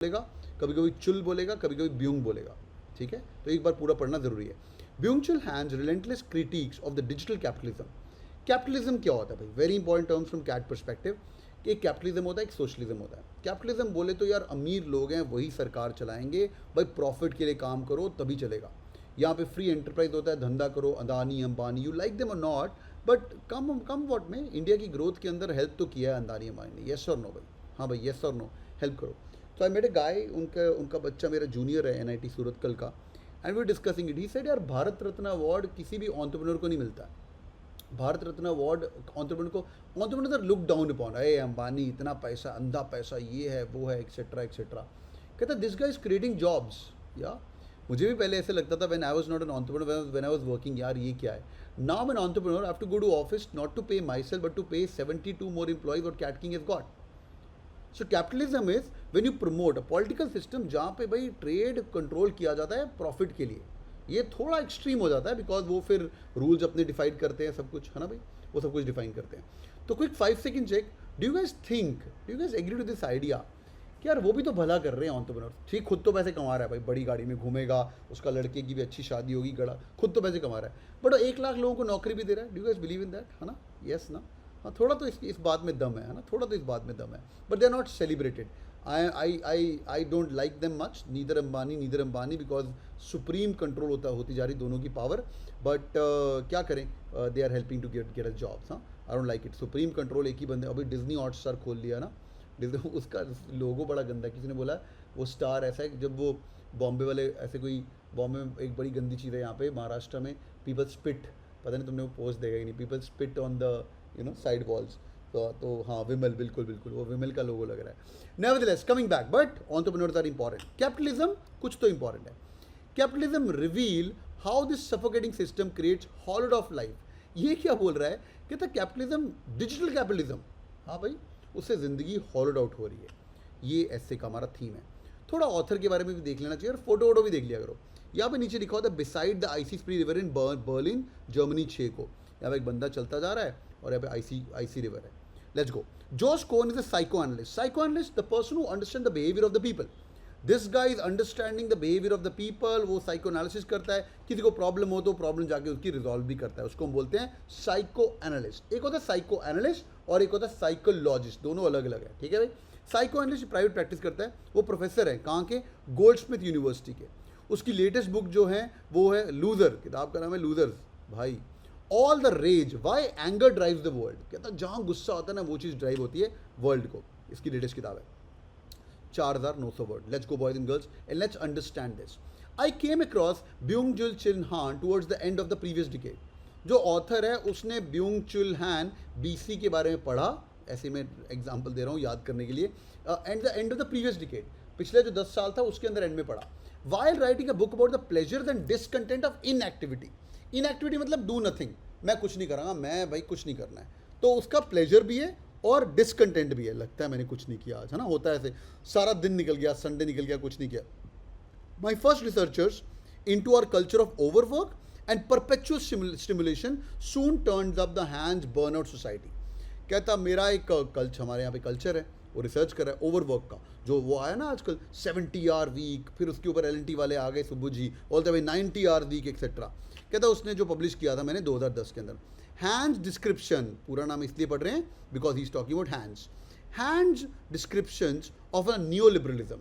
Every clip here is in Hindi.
बोलेगा, कभी कभी चुल बोलेगा, कभी कभी ब्यूंग बोलेगा, ठीक है। तो एक बार पूरा पढ़ना जरूरी है। Byung Chul Han's relentless critics of the digital capitalism. Capitalism क्या होता है भाई? Very important terms from CAT perspective. कि एक कैपिटलिज्म होता है, एक सोशलिज्म होता है। कैपिटलिज्म बोले तो यार अमीर लोग हैं वही सरकार चलाएंगे, भाई प्रॉफिट के लिए काम करो तभी चलेगा। यहाँ पे फ्री एंटरप्राइज होता है, धंधा करो, Adani Ambani, you like them और not, but come come what में इंडिया की ग्रोथ के अंदर हेल्प तो किया है अंबानी अंबानी ने, येस और नो भाई? हाँ भाई, येस और नो, हेल्प करो। तो आई मेट ए गाय, उनका उनका बच्चा मेरा जूनियर है एनआईटी सूरत कल का, and we discussing it. He said यार भारत रत्न अवार्ड किसी भी एंटरप्रेन्योर को नहीं मिलता। Bharat Ratna award entrepreneur look down upon, अरे अंबानी इतना पैसा, अंधा पैसा, ये है वो है, एक्सेट्रा एक्सेट्रा। कहता this guy is creating jobs. या मुझे भी पहले ऐसे लगता था when I was not an entrepreneur, when I was working, यार ये क्या है। Now an entrepreneur I have to go to office not to pay myself but to pay 72 more employees what cat king has got. So capitalism is when you promote a political system जहाँ पे भाई ट्रेड कंट्रोल किया जाता है प्रॉफिट के लिए। ये थोड़ा एक्सट्रीम हो जाता है बिकॉज वो फिर रूल्स अपने डिफाइड करते हैं, सब कुछ है ना भाई, वो सब कुछ डिफाइन करते हैं। तो quick 5 second check, do you guys agree to this idea कि यार वो भी तो भला कर रहे हैं एंटरप्रेन्योर, ठीक खुद तो पैसे कमा रहा है भाई, बड़ी गाड़ी में घूमेगा, उसका लड़के की भी अच्छी शादी होगी, गड़ा खुद तो पैसे कमा रहा है, बट 1 लाख लोगों को नौकरी भी दे रहा है। Do you guys believe in that, है ना? यस ना? हाँ, थोड़ा तो इस बात में दम है ना, थोड़ा तो इस बात में दम है, but they are not celebrated. I don't like them much, neither Ambani because supreme control होती जा रही दोनों की पावर, बट क्या करें, they are helping to get a jobs. हाँ, I don't like it, supreme control एक ही बंदे, अभी डिज्नी हॉटस्टार खोल लिया ना, उसका लोगो बड़ा गंदा है, किसी ने बोला वो स्टार ऐसा है जब वो बॉम्बे वाले ऐसे कोई, बॉम्बे में एक बड़ी गंदी चीज़ है यहाँ पे महाराष्ट्र में, पीपल स्पिट, पता नहीं तुमने वो पोस्ट देखा ही नहीं, people spit on the side walls. तो हाँ, विमल, बिल्कुल बिल्कुल वो विमल का लोगो लग रहा है। Nevertheless coming back, but entrepreneurs are important. Capitalism कुछ तो इंपॉर्टेंट है। Capitalism reveal how this suffocating system creates hollowed of life. ये क्या बोल रहा है? कहता कैपिटलिज्म, डिजिटल कैपिटलिज्म, हाँ भाई, उससे ज़िंदगी हॉलिड आउट हो रही है। ये ऐसे का हमारा थीम है। थोड़ा ऑथर के बारे में भी देख लेना चाहिए और फोटो वोटो भी देख लिया करो। यहाँ पे नीचे लिखा होता है beside the IC स्प्री river in Berlin Germany 6 को। यहाँ पे एक बंदा चलता जा रहा है और यहाँ पे आईसी रिवर है। Let's go. George Cohen is a psychoanalyst, the person who understand the behaviour of the people. This guy is understanding the behaviour of the people. वो साइको एनालिसिस करता है, किसी को प्रॉब्लम हो तो प्रॉब्लम जाके उसकी रिजॉल्व भी करता है, उसको हम बोलते हैं साइको एनालिस्ट। एक होता है साइको एनालिस्ट और एक होता है साइकोलॉजिस्ट, दोनों अलग अलग है, ठीक है भाई। साइको एनालिस्ट प्राइवेट प्रैक्टिस करता है, वो प्रोफेसर है, कहाँ के? गोल्डस्मिथ यूनिवर्सिटी के। उसकी लेटेस्ट बुक जो है वो है लूजर, किताब का नाम है लूजर्स भाई। All the rage why anger drives the world, कहता जहाँ गुस्सा होता है ना वो चीज़ ड्राइव होती है वर्ल्ड को। इसकी लेटेस्ट किताब है, 4900 word. Let's go boys and girls and let's understand this. I came across Byung-Chul चिन Han towards the end of the previous decade. जो ऑथर है उसने ब्यूंग-चुल हान बीसी के बारे में पढ़ा, ऐसे मैं एग्जाम्पल दे रहा हूँ याद करने के लिए, and the end of the previous decade, पिछले जो 10 साल था उसके अंदर एंड में पढ़ा। While writing a book about the pleasures and discontent of inactivity. Inactivity मतलब डू नथिंग, मैं कुछ नहीं करूँगा, मैं भाई कुछ नहीं करना है, तो उसका प्लेजर भी है और डिसकंटेंट भी है, लगता है मैंने कुछ नहीं किया आज, है ना, होता है ऐसे, सारा दिन निकल गया, संडे निकल गया, कुछ नहीं किया। My first researchers into our culture of overwork and perpetual stimulation soon turns up the Han's burnout society. कहता मेरा एक कल्चर, हमारे यहाँ पे कल्चर है, वो रिसर्च कर रहा है ओवरवर्क का, जो वो आया ना आजकल 70 आवर वीक, फिर उसके ऊपर एल वाले आ गए, सुबु जी बोलते भाई 90 आवर वीक एक्सेट्रा। कहता उसने जो पब्लिश किया था मैंने 2010 के अंदर, हैंड्स डिस्क्रिप्शन, पूरा नाम इसलिए पढ़ रहे हैं because he is talking about hands description of a new liberalism.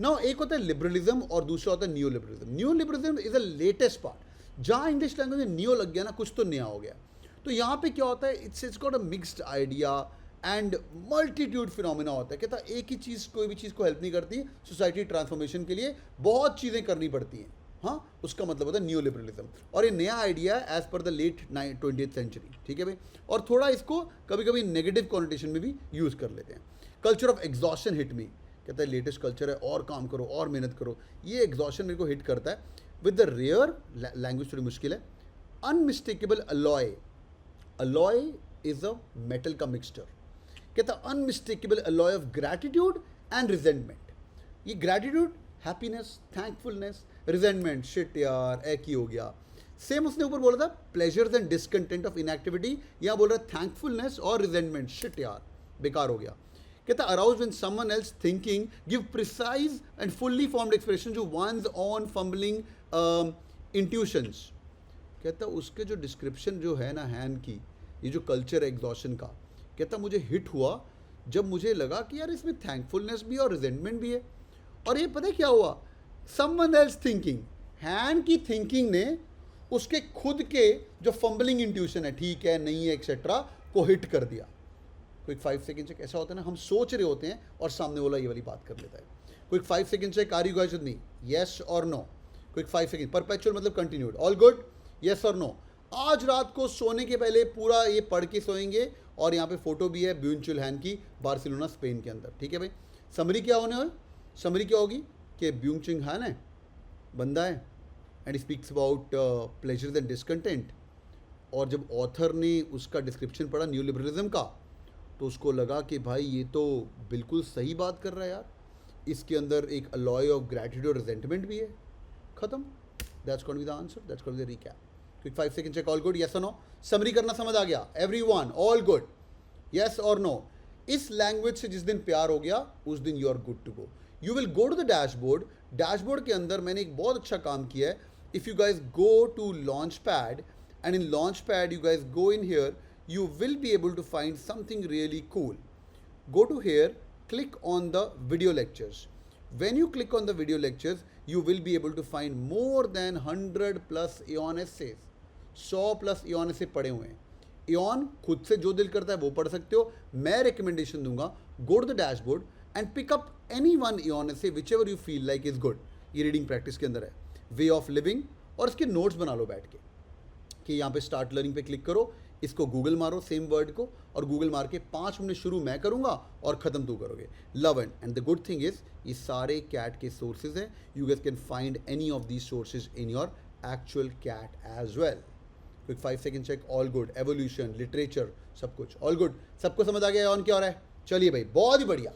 Now एक होता है लिबरलिज्म और दूसरा होता है new liberalism. New liberalism is a latest part, जहाँ इंग्लिश लैंग्वेज में न्यू लग गया ना, कुछ तो नया हो गया। तो यहाँ पे क्या होता है, it's got a mixed idea and multitude phenomena होता है। कहता एक ही चीज़ कोई भी चीज़ को हेल्प नहीं करती, सोसाइटी ट्रांसफॉर्मेशन के लिए बहुत चीज़ें करनी पड़ती हैं। हाँ, उसका मतलब होता है न्यू लिबरलिज्म, और ये नया आइडिया है as per the late 20th century, ठीक है भाई। और थोड़ा इसको कभी कभी नेगेटिव कॉन्टेशन में भी यूज़ कर लेते हैं। Culture of exhaustion hit me, कहता है लेटेस्ट कल्चर है, और काम करो और मेहनत करो, ये एग्जॉशन मेरे को हिट करता है। विद द रेयर, लैंग्वेज थोड़ी मुश्किल है, unmistakable alloy is a metal का मिक्सचर। कहता unmistakable alloy of gratitude and resentment. ये gratitude, happiness, thankfulness, resentment, shit यार एक ही हो गया। सेम उसने ऊपर बोला था pleasures and discontent of inactivity, यहाँ बोल रहा है थैंकफुलनेस और रिजेंटमेंट, शिट यार बेकार हो गया। कहता arouse when someone else thinking give precise and fully formed expression to one's own fumbling intuitions. कहता उसके जो डिस्क्रिप्शन जो है ना हैन की, ये जो कल्चर है एग्जॉशन का, कहता मुझे हिट हुआ जब मुझे लगा कि यार इसमें थैंकफुलनेस भी है और रिजेंटमेंट भी है। और ये पता है क्या हुआ, समवन एल्स थिंकिंग, हैन की थिंकिंग ने उसके खुद के जो फंबलिंग इंट्यूशन है, ठीक है नहीं है एक्सेट्रा, को हिट कर दिया। क्विक 5 सेकंड चेक ऐसा होता है ना, हम सोच रहे होते हैं और सामने वाला ये वाली बात कर लेता है। Quick 5 second check, are you guys with me, yes or no? Quick 5 second, perpetual मतलब continued, all good, yes or no? आज रात को सोने के पहले पूरा ये पढ़ के सोएंगे, और यहाँ पे फोटो भी है ब्यूंग-चुल हैन की, बार्सिलोना स्पेन के अंदर, ठीक है भाई। समरी क्या होने वाली, समरी क्या होगी कि ब्यूंग-चुल हैन है, बंदा है, and speaks about pleasures and discontent. और जब ऑथर ने उसका डिस्क्रिप्शन पढ़ा न्यू लिबरलिज्म का, तो उसको लगा कि भाई ये तो बिल्कुल सही बात कर रहा है यार, इसके अंदर एक अलॉय ऑफ ग्रैटिट्यूड और रिजेंटमेंट भी है। खत्म, that's going to be the answer, that's going to be the recap. Quick 5 second check, all good, yes or no? Summary करना समझ आ गया everyone, all good, yes or no? इस लैंग्वेज से जिस दिन प्यार हो गया उस दिन you are good to go. You will go to the dashboard, dashboard के अंदर मैंने एक बहुत अच्छा काम किया है। If you guys go to Launchpad, and in Launchpad you guys go in here, you will be able to find something really cool. Go to here, click on the video lectures. When you click on the video lectures, you will be able to find more than 100 plus Aeon essays. 100 plus Aeon essay पढ़े हुए हैं। Aeon खुद से जो दिल करता है वो पढ़ सकते हो, मैं रिकमेंडेशन दूंगा, go to the dashboard and pick up any one Aeon essay whichever you feel like is good. ये रीडिंग प्रैक्टिस के अंदर है, वे ऑफ लिविंग, और इसके नोट्स बना लो बैठ के। कि यहाँ पे स्टार्ट लर्निंग पे क्लिक करो, इसको गूगल मारो सेम वर्ड को, और गूगल मार के 5 मिनट शुरू मैं करूँगा और ख़त्म तू करोगे। Love and the good thing is ये सारे कैट के सोर्सेज हैं, you guys can find any of these sources in your actual CAT as well. Quick 5 second check, all good, evolution, literature, सब कुछ ऑल गुड, सबको समझ आ गया ऑन क्या हो रहा है? चलिए भाई, बहुत ही बढ़िया।